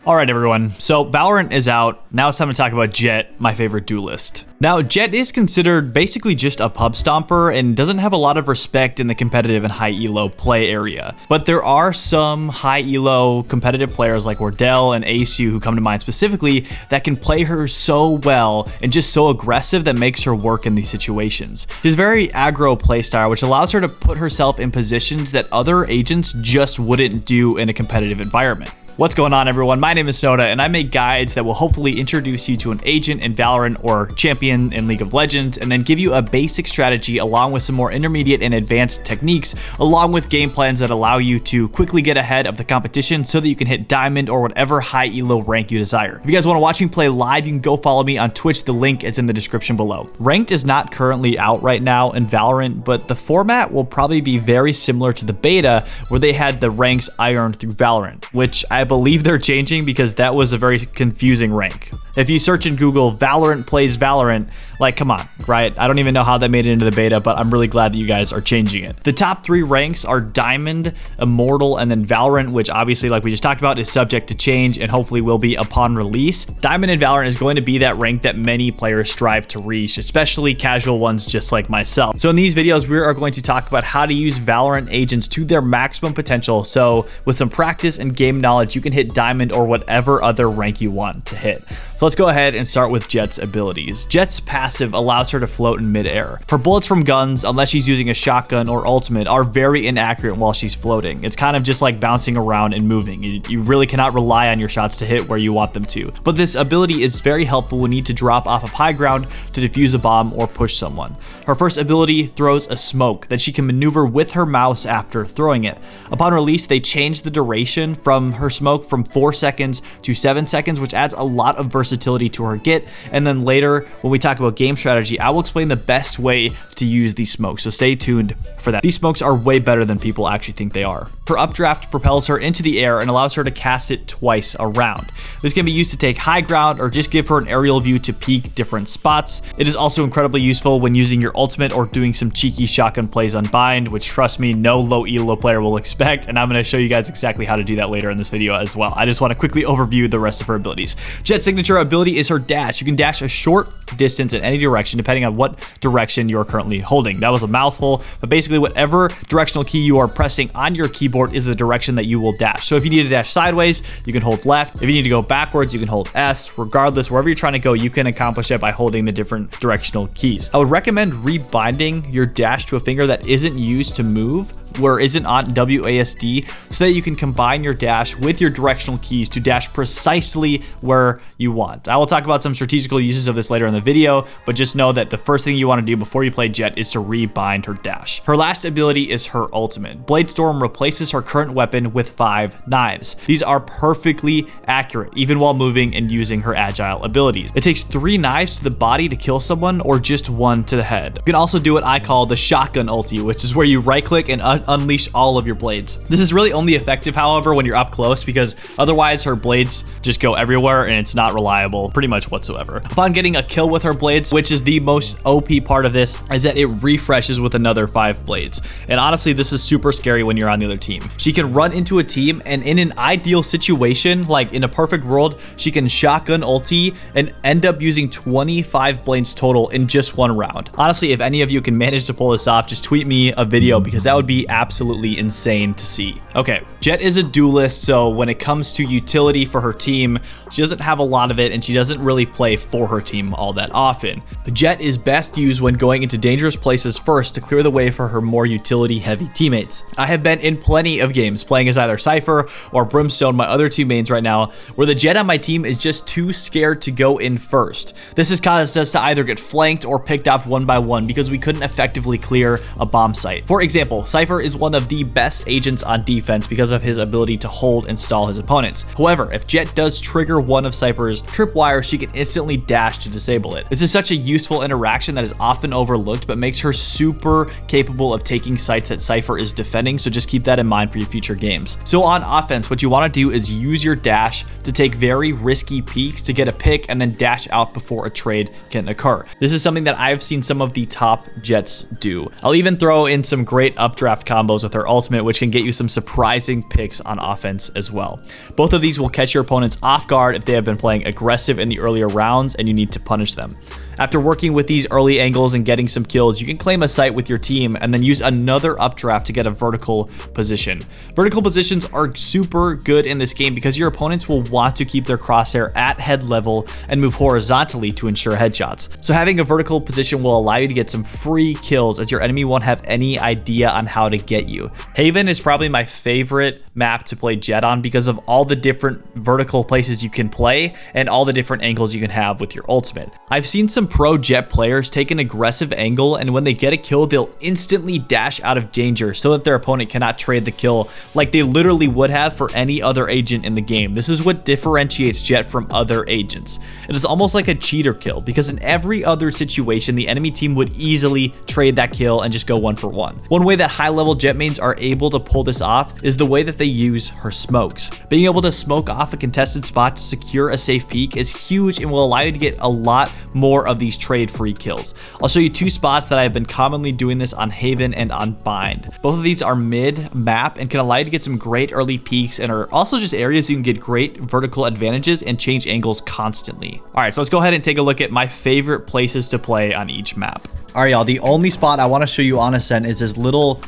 Alright everyone, so Valorant is out. Now it's time to talk about Jett, my favorite duelist. Now, Jett is considered basically just a pub stomper and doesn't have a lot of respect in the competitive and high elo play area. But there are some high elo competitive players like Wardell and Aceu who come to mind specifically that can play her so well and just so aggressive that makes her work in these situations. She's very aggro playstyle, which allows her to put herself in positions that other agents just wouldn't do in a competitive environment. What's going on everyone? My name is Soda and I make guides that will hopefully introduce you to an agent in Valorant or champion in League of Legends and then give you a basic strategy along with some more intermediate and advanced techniques along with game plans that allow you to quickly get ahead of the competition so that you can hit diamond or whatever high elo rank you desire. If you guys want to watch me play live, you can go follow me on Twitch. The link is in the description below. Ranked is not currently out right now in Valorant, but the format will probably be very similar to the beta where they had the ranks ironed through Valorant, which I believe they're changing because that was a very confusing rank. If you search in Google Valorant plays Valorant, like come on, right? I don't even know how that made it into the beta, but I'm really glad that you guys are changing it. The top 3 ranks are Diamond, Immortal, and then Valorant, which obviously like we just talked about is subject to change and hopefully will be upon release. Diamond in Valorant is going to be that rank that many players strive to reach, especially casual ones just like myself. So in these videos, we are going to talk about how to use Valorant agents to their maximum potential. So with some practice and game knowledge, you can hit Diamond or whatever other rank you want to hit. So let's go ahead and start with Jett's abilities. Jett's passive allows her to float in midair. Her bullets from guns, unless she's using a shotgun or ultimate, are very inaccurate while she's floating. It's kind of just like bouncing around and moving. You really cannot rely on your shots to hit where you want them to. But this ability is very helpful when you need to drop off of high ground to defuse a bomb or push someone. Her first ability throws a smoke that she can maneuver with her mouse after throwing it. Upon release, they change the duration from her smoke from 4 seconds to 7 seconds, which adds a lot of versatility to her get. And then later, when we talk about game strategy, I will explain the best way to use these smokes, so stay tuned for that. These smokes are way better than people actually think they are. Her updraft propels her into the air and allows her to cast it twice around. This can be used to take high ground or just give her an aerial view to peek different spots. It is also incredibly useful when using your ultimate or doing some cheeky shotgun plays on bind, which trust me, no low elo player will expect, and I'm going to show you guys exactly how to do that later in this video as well. I just want to quickly overview the rest of her abilities. Jett's signature ability is her dash. You can dash a short distance in any direction depending on what direction you're currently holding. That was a mouthful, but basically whatever directional key you are pressing on your keyboard is the direction that you will dash. So if you need to dash sideways, you can hold left. If you need to go backwards, you can hold S. Regardless, wherever you're trying to go, you can accomplish it by holding the different directional keys. I would recommend rebinding your dash to a finger that isn't used to move, where isn't on WASD, so that you can combine your dash with your directional keys to dash precisely where you want. I will talk about some strategical uses of this later in the video, but just know that the first thing you want to do before you play Jett is to rebind her dash. Her last ability is her ultimate. Bladestorm replaces her current weapon with 5 knives. These are perfectly accurate, even while moving and using her agile abilities. It takes 3 knives to the body to kill someone or just 1 to the head. You can also do what I call the shotgun ulti, which is where you right click and unleash all of your blades. This is really only effective, however, when you're up close, because otherwise her blades just go everywhere and it's not reliable pretty much whatsoever. Upon getting a kill with her blades, which is the most OP part of this, is that it refreshes with another 5 blades. And honestly, this is super scary when you're on the other team. She can run into a team and in an ideal situation, like in a perfect world, she can shotgun ulti and end up using 25 blades total in just 1 round. Honestly, if any of you can manage to pull this off, just tweet me a video because that would be absolutely insane to see. Okay, Jett is a duelist, so when it comes to utility for her team, she doesn't have a lot of it and she doesn't really play for her team all that often. Jett is best used when going into dangerous places first to clear the way for her more utility heavy teammates. I have been in plenty of games playing as either Cypher or Brimstone, my other 2 mains right now, where the Jett on my team is just too scared to go in first. This has caused us to either get flanked or picked off 1 by 1 because we couldn't effectively clear a bomb site. For example, Cypher is one of the best agents on defense because of his ability to hold and stall his opponents. However, if Jett does trigger one of Cypher's tripwires, she can instantly dash to disable it. This is such a useful interaction that is often overlooked, but makes her super capable of taking sites that Cypher is defending, so just keep that in mind for your future games. So on offense, what you want to do is use your dash to take very risky peeks to get a pick and then dash out before a trade can occur. This is something that I've seen some of the top Jetts do. I'll even throw in some great updraft combos with her ultimate, which can get you some surprising picks on offense as well. Both of these will catch your opponents off guard if they have been playing aggressive in the earlier rounds and you need to punish them. After working with these early angles and getting some kills, you can claim a site with your team and then use another updraft to get a vertical position. Vertical positions are super good in this game because your opponents will want to keep their crosshair at head level and move horizontally to ensure headshots. So having a vertical position will allow you to get some free kills as your enemy won't have any idea on how to get you. Haven is probably my favorite map to play Jett on because of all the different vertical places you can play and all the different angles you can have with your ultimate. I've seen some pro Jett players take an aggressive angle, and when they get a kill, they'll instantly dash out of danger so that their opponent cannot trade the kill like they literally would have for any other agent in the game. This is what differentiates Jett from other agents. It is almost like a cheater kill because in every other situation, the enemy team would easily trade that kill and just go 1-for-1. One way that high-level Jett mains are able to pull this off is the way that they use her smokes. Being able to smoke off a contested spot to secure a safe peek is huge and will allow you to get a lot more of these trade-free kills. I'll show you two spots that I've been commonly doing this on Haven and on Bind. Both of these are mid-map and can allow you to get some great early peaks and are also just areas you can get great vertical advantages and change angles constantly. All right, so let's go ahead and take a look at my favorite places to play on each map. All right, y'all, the only spot I want to show you on Ascent is this little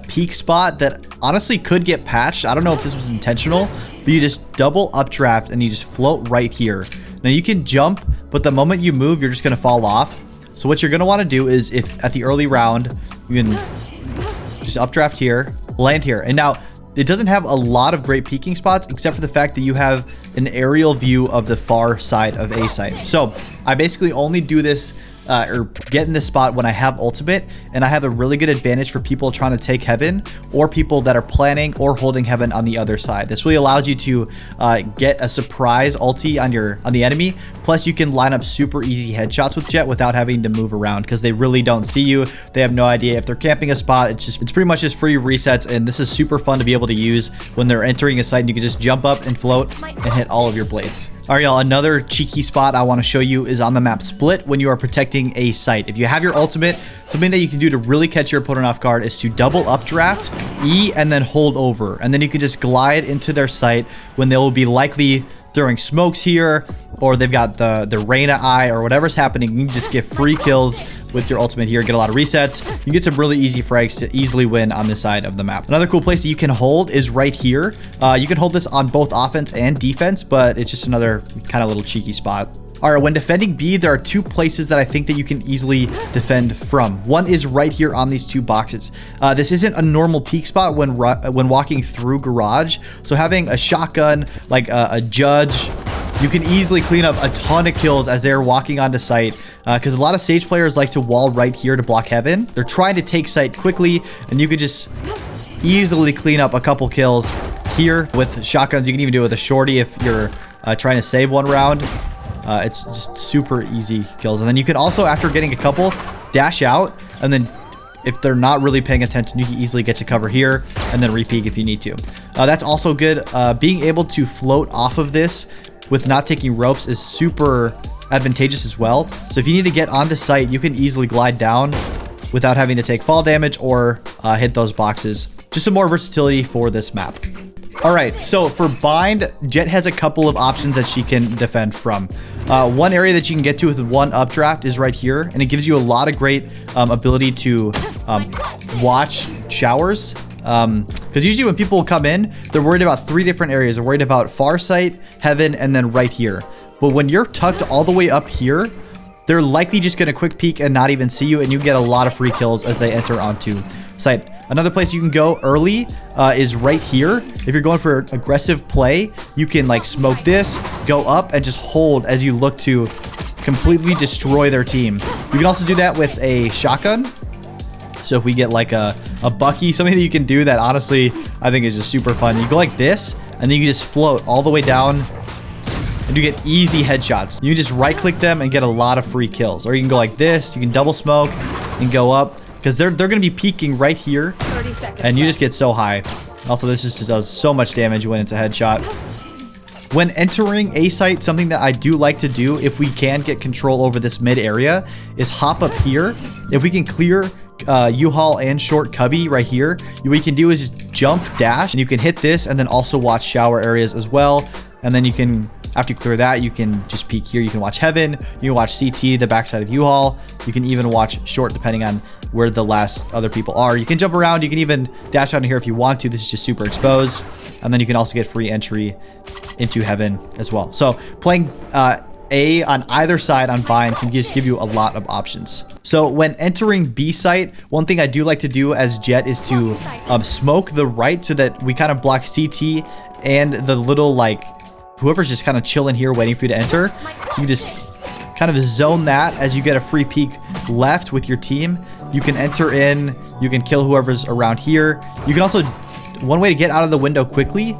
peak spot that honestly could get patched. I don't know if this was intentional, but you just double updraft and you just float right here. Now you can jump, but the moment you move, you're just going to fall off. So what you're going to want to do is, if at the early round, you can just updraft here, land here. And now it doesn't have a lot of great peeking spots, except for the fact that you have an aerial view of the far side of A site. So I basically only do this or get in this spot when I have ultimate, and I have a really good advantage for people trying to take heaven or people that are planning or holding heaven on the other side. This really allows you to get a surprise ulti on the enemy. Plus you can line up super easy headshots with Jett without having to move around because they really don't see you. They have no idea if they're camping a spot. It's pretty much just free resets, and this is super fun to be able to use when they're entering a site, and you can just jump up and float and hit all of your blades. All right, y'all, another cheeky spot I want to show you is on the map Split when you are protecting a site. If you have your ultimate, something that you can do to really catch your opponent off guard is to double updraft, E, and then hold over. And then you can just glide into their site when they will be likely throwing smokes here, or they've got the Reyna eye or whatever's happening. You can just get free kills with your ultimate here, get a lot of resets. You can get some really easy frags to easily win on this side of the map. Another cool place that you can hold is right here. You can hold this on both offense and defense, but it's just another kind of little cheeky spot. All right, when defending B, there are two places that I think that you can easily defend from. One is right here on these two boxes. This isn't a normal peek spot when walking through garage. So having a shotgun, like a judge, you can easily clean up a ton of kills as they're walking onto site. Because a lot of Sage players like to wall right here to block heaven. They're trying to take site quickly, and you could just easily clean up a couple kills here with shotguns. You can even do it with a shorty if you're trying to save one round. It's just super easy kills. And then you can also, after getting a couple, dash out. And then if they're not really paying attention, you can easily get to cover here and then re-peek if you need to. That's also good. Being able to float off of this with not taking ropes is super advantageous as well. So if you need to get onto site, you can easily glide down without having to take fall damage or hit those boxes. Just some more versatility for this map. All right, so for Bind, Jett has a couple of options that she can defend from. One area that you can get to with one updraft is right here, and it gives you a lot of great ability to watch showers. Because usually when people come in, they're worried about three different areas. They're worried about far site, heaven, and then right here. But when you're tucked all the way up here, they're likely just going to quick peek and not even see you, and you get a lot of free kills as they enter onto site. Another place you can go early is right here. If you're going for aggressive play, you can like smoke this, go up, and just hold as you look to completely destroy their team. You can also do that with a shotgun. So if we get like a Bucky, something that you can do that honestly I think is just super fun. You go like this, and then you can just float all the way down, and you get easy headshots. You can just right click them and get a lot of free kills. Or you can go like this, you can double smoke and go up, because they're going to be peeking right here, and you just get so high. Also, this just does so much damage when it's a headshot. When entering A site, something that I do like to do if we can get control over this mid area is hop up here. If we can clear U-Haul and short cubby right here. What you can do is just jump dash, and you can hit this and then also watch shower areas as well. And then you can, after you clear that, you can just peek here. You can watch heaven, you can watch CT, the backside of U-Haul. You can even watch short depending on where the last other people are. You can jump around, you can even dash out in here if you want to. This is just super exposed. And then you can also get free entry into heaven as well. So playing A on either side on Vine can just give you a lot of options. So when entering B site, one thing I do like to do as Jett is to smoke the right so that we kind of block CT and the little like whoever's just kind of chilling here waiting for you to enter. You can just kind of zone that as you get a free peek left with your team. You can enter in, you can kill whoever's around here. You can also, one way to get out of the window quickly,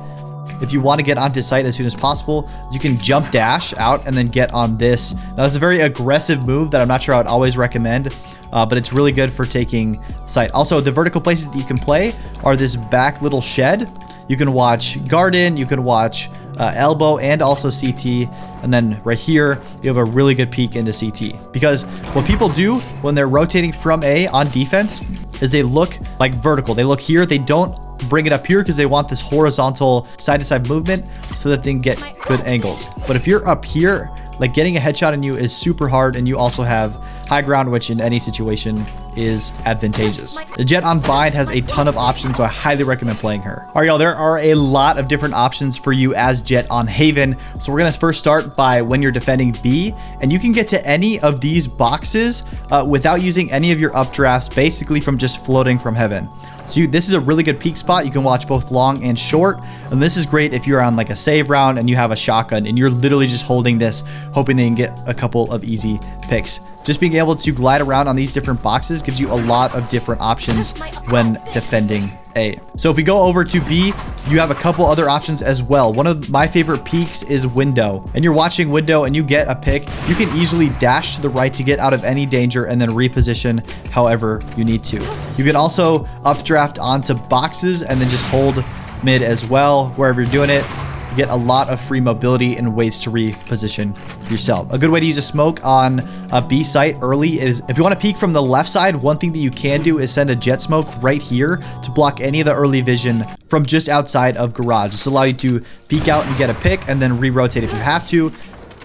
if you want to get onto site as soon as possible, you can jump dash out and then get on this. Now, it's a very aggressive move that I'm not sure I would always recommend, but it's really good for taking site. Also, the vertical places that you can play are this back little shed. You can watch garden, you can watch elbow and also CT. And then right here, you have a really good peek into CT. Because what people do when they're rotating from A on defense is they look like vertical. They look here, they don't bring it up here because they want this horizontal side-to-side movement so that they can get good angles. But if you're up here, like getting a headshot on you is super hard, and you also have high ground, which in any situation is advantageous. The Jett on Vine has a ton of options, so I highly recommend playing her. All right, y'all, there are a lot of different options for you as Jett on Haven. So we're gonna first start by when you're defending B, and you can get to any of these boxes without using any of your updrafts, basically from just floating from heaven. So this is a really good peek spot. You can watch both long and short. And this is great if you're on like a save round and you have a shotgun and you're literally just holding this, hoping they can get a couple of easy picks. Just being able to glide around on these different boxes gives you a lot of different options when defending A. So if we go over to B, you have a couple other options as well. One of my favorite peeks is window. And you're watching window and you get a pick. You can easily dash to the right to get out of any danger and then reposition however you need to. You can also updraft onto boxes and then just hold mid as well, wherever you're doing it. You get a lot of free mobility and ways to reposition yourself. A good way to use a smoke on a B site early is if you want to peek from the left side, one thing that you can do is send a Jett smoke right here to block any of the early vision from just outside of garage. This allows you to peek out and get a pick and then re-rotate if you have to.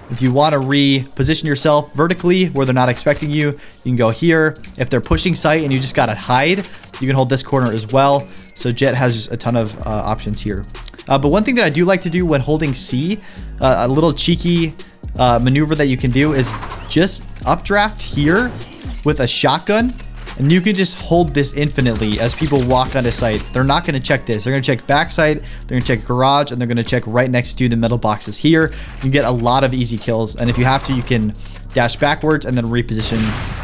If you want to reposition yourself vertically where they're not expecting you, you can go here. If they're pushing site and you just got to hide, you can hold this corner as well. So Jett has just a ton of options here. But one thing that I do like to do when holding C, a little cheeky maneuver that you can do is just updraft here with a shotgun. And you can just hold this infinitely as people walk onto site. They're not going to check this. They're going to check backside, they're going to check garage, and they're going to check right next to the metal boxes here. You can get a lot of easy kills. And if you have to, you can dash backwards and then reposition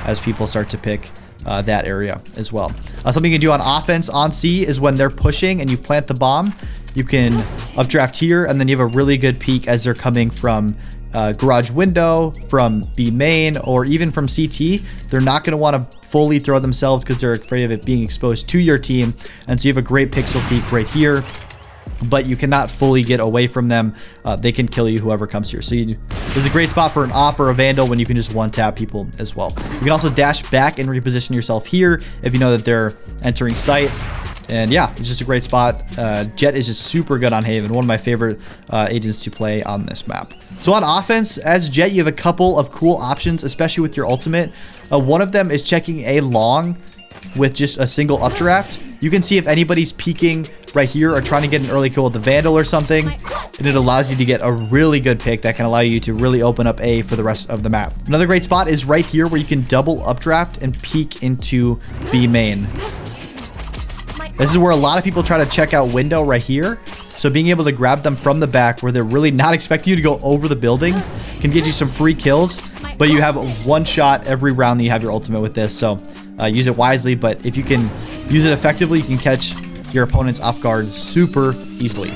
as people start to pick that area as well. Something you can do on offense on C is when they're pushing and you plant the bomb, you can updraft here and then you have a really good peek as they're coming from garage window, from B main, or even from CT. They're not going to want to fully throw themselves because they're afraid of it being exposed to your team. And so you have a great pixel peek right here, but you cannot fully get away from them. They can kill you, whoever comes here. So this is a great spot for an op or a vandal when you can just one tap people as well. You can also dash back and reposition yourself here if you know that they're entering site. And yeah, it's just a great spot. Jett is just super good on Haven. One of my favorite agents to play on this map. So on offense, as Jett, you have a couple of cool options, especially with your ultimate. One of them is checking A long with just a single updraft. You can see if anybody's peeking right here or trying to get an early kill with the Vandal or something, and it allows you to get a really good pick that can allow you to really open up A for the rest of the map. Another great spot is right here where you can double updraft and peek into B main. This is where a lot of people try to check out window right here. So being able to grab them from the back where they're really not expecting you to go over the building can get you some free kills, but you have one shot every round that you have your ultimate with this. So use it wisely, but if you can use it effectively, you can catch your opponents off guard super easily.